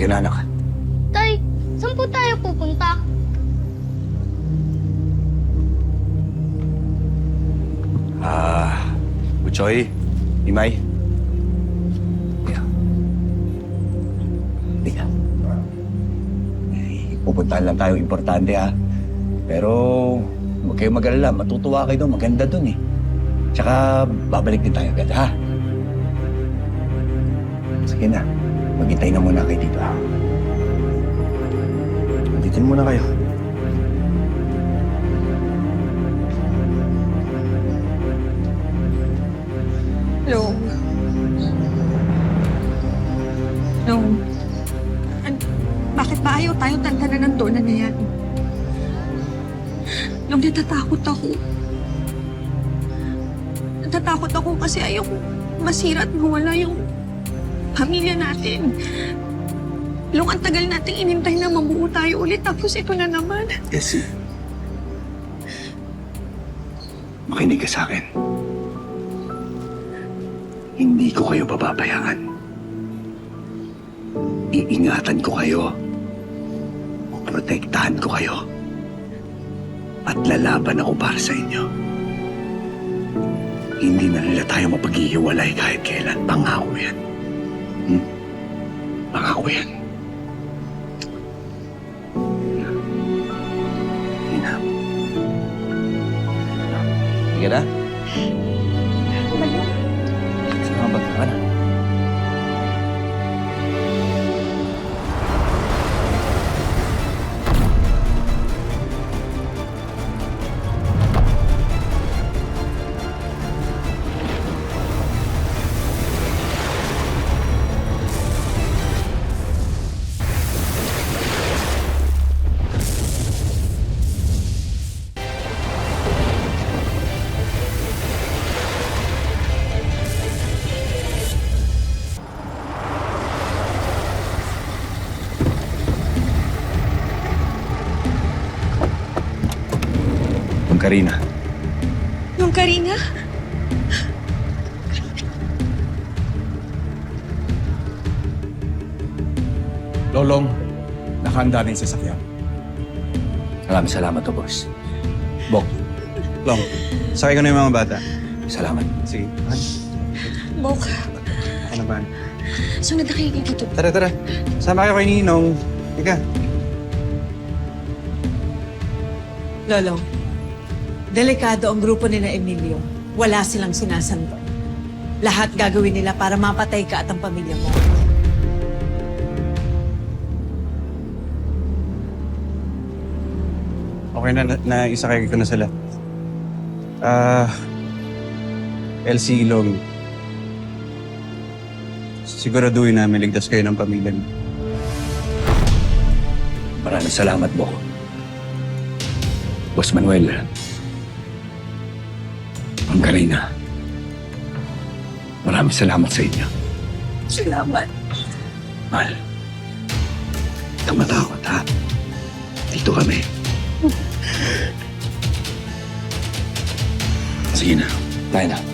Halika na, anak. Tay, saan po tayo pupunta? Butchoy, Imay. Halika. Pupuntahan lang tayo importante, ha? Pero huwag kayong mag-alala. Matutuwa kayo doon. Maganda doon, eh. Tsaka babalik din tayo agad, ha? Sige na. Maghintay na muna kayo dito, ha? Dito muna kayo. Long. Long. Bakit ba ayaw tayo tantanan ng dona na yan? Long, natatakot ako. Natatakot ako kasi ayaw masira at mawala yung pamilya natin. Long, ang tagal nating inintay na mabuo tayo ulit tapos ito na naman. Jessie. Makinig ka sa akin. Hindi ko kayo pababayaan. Iingatan ko kayo. Protektahan ko kayo. At lalaban ako para sa inyo. Hindi na nila tayo mapaghihiwalay kahit kailan. Pangako yan. Pangako yan. Hina. Sige na. Salamat ka na. Karina. Yung Karina? Lolong, nakahanda rin sa sasakyan. Maraming salamat to, boss. Bok, Long, sakay ko na yung mga bata. Salamat. Sige. Bok, Ako naman. sunod na kayo dito. Tara. Sama kayo kay Ninong. Ika. Lolo, delikado ang grupo ni na Emilio. Wala silang sinasanto. Lahat gagawin nila para mapatay ka at ang pamilya mo. Okay na isakay ko na sila. LC Long. Siguraduhin namin ligtas kayo ng pamilya niyo. Maraming salamat, Bok. Boss Manuel. Ang Karina. Maraming salamat sa inyo. Salamat. Mahal. Huwag kang matakot, ha? Dito kami. Sige na. Tayo na.